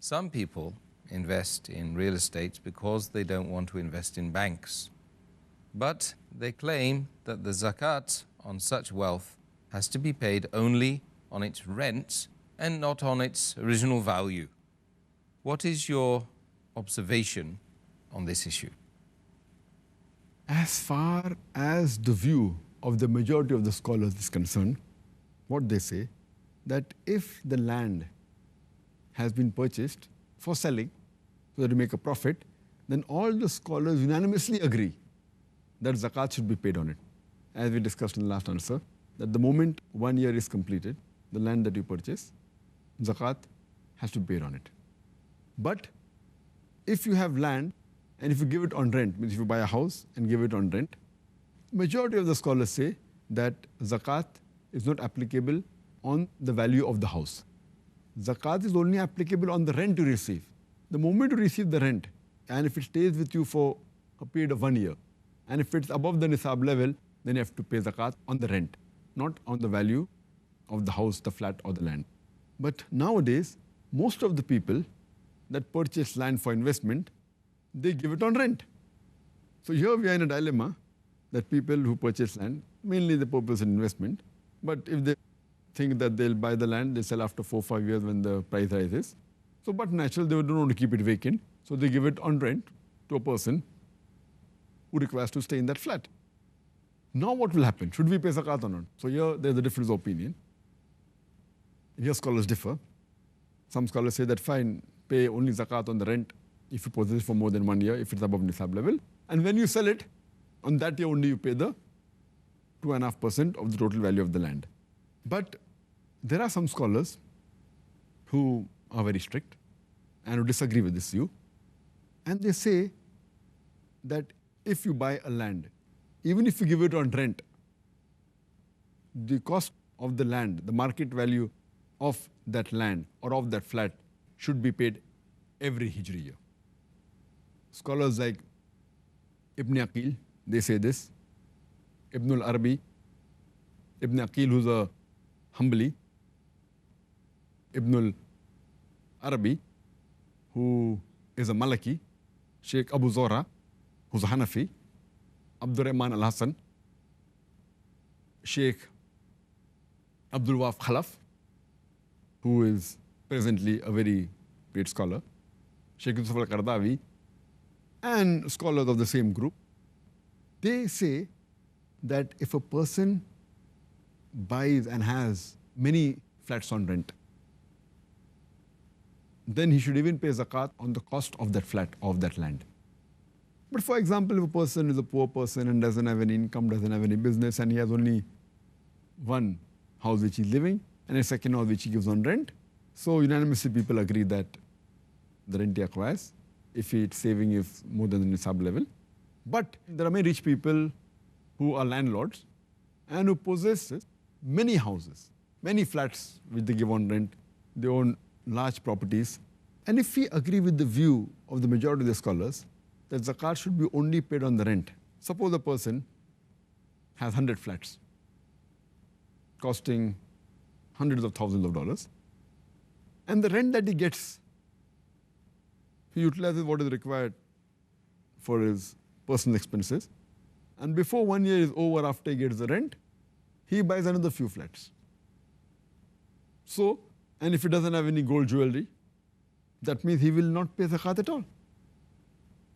Some people invest in real estate because they don't want to invest in banks. But they claim that the zakat on such wealth has to be paid only on its rent and not on its original value. What is your observation on this issue? As far as the view of the majority of the scholars is concerned, what they say, that if the land has been purchased for selling, so that you make a profit, then all the scholars unanimously agree that zakat should be paid on it. As we discussed in the last answer, that the moment 1 year is completed, the land that you purchase, zakat has to be paid on it. But if you have land and if you give it on rent, means if you buy a house and give it on rent, majority of the scholars say that zakat is not applicable on the value of the house. Zakat is only applicable on the rent you receive. The moment you receive the rent, and if it stays with you for a period of 1 year, and if it's above the nisab level, then you have to pay zakat on the rent, not on the value of the house, the flat or the land. But nowadays, most of the people that purchase land for investment, they give it on rent. So here we are in a dilemma that people who purchase land, mainly the purpose of investment, but if they think that they'll buy the land, they sell after 4 or 5 years when the price rises. So but natural, they don't want to keep it vacant, so they give it on rent to a person who requires to stay in that flat. Now what will happen? Should we pay zakat or not? So here there's a difference of opinion. Here scholars differ. Some scholars say that fine, pay only zakat on the rent if you possess it for more than 1 year, if it's above nisab level. And when you sell it, on that year only you pay the 2.5% of the total value of the land. But there are some scholars who are very strict and who disagree with this view. And they say that if you buy a land, even if you give it on rent, the cost of the land, the market value of that land or of that flat should be paid every Hijri year. Scholars like Ibn Aqil, they say this. Ibn al-Arabi, Ibn Aqil, who's a Hanbali, Ibn al-Arabi, who is a Malaki, Sheikh Abu Zora, who's a Hanafi, Abdul Rahman al-Hassan, Sheikh Abdul Waf Khalaf, who is presently a very great scholar, Sheikh Yusuf al-Qardawi, and scholars of the same group. They say that if a person buys and has many flats on rent, then he should even pay zakat on the cost of that flat, of that land. But for example, if a person is a poor person and doesn't have any income, doesn't have any business, and he has only one house which he's living and a second house which he gives on rent, so unanimously people agree that the rent he acquires, if it's saving is more than the nisab level. But there are many rich people who are landlords and who possess many houses, many flats which they give on rent. They own large properties. And if we agree with the view of the majority of the scholars that zakat should be only paid on the rent, suppose a person has 100 flats costing hundreds of thousands of dollars, and the rent that he gets, he utilizes what is required for his personal expenses, and before 1 year is over, after he gets the rent, he buys another few flats. So, and if he doesn't have any gold jewelry, that means he will not pay zakat at all.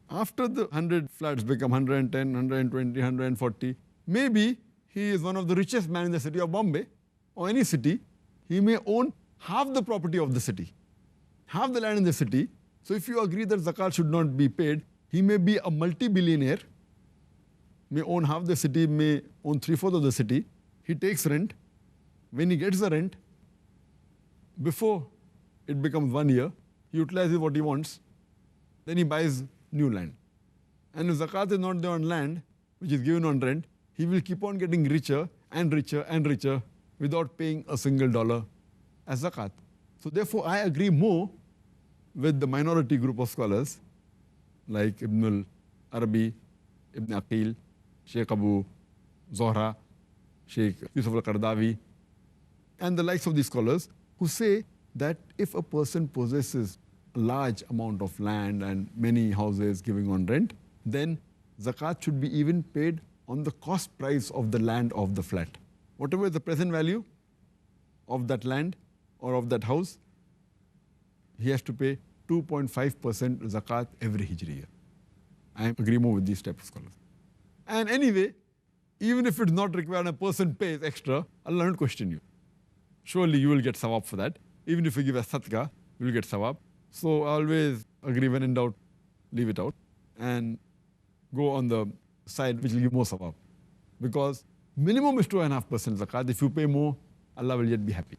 After the 100 flats become 110, 120, 140, maybe he is one of the richest men in the city of Bombay or any city. He may own half the property of the city, half the land in the city. So if you agree that zakat should not be paid, he may be a multi-billionaire, may own half the city, may own 3/4 of the city. He takes rent. When he gets the rent, before it becomes 1 year, he utilizes what he wants. Then he buys new land. And if zakat is not there on land, which is given on rent, he will keep on getting richer and richer and richer without paying a single dollar as zakat. So therefore, I agree more with the minority group of scholars like Ibn al-Arabi, Ibn Aqil, Sheikh Abu Zohra, Sheikh Yusuf al-Qardawi, and the likes of these scholars who say that if a person possesses a large amount of land and many houses giving on rent, then zakat should be even paid on the cost price of the land of the flat. Whatever is the present value of that land or of that house, he has to pay 2.5% zakat every Hijri year. I agree more with these type of scholars. And anyway, even if it's not required, a person pays extra, Allah won't question you. Surely you will get sawab for that. Even if you give a sadaqah, you will get sawab. So always agree, when in doubt, leave it out and go on the side which will give more sawab. Because minimum is 2.5% zakat. If you pay more, Allah will yet be happy.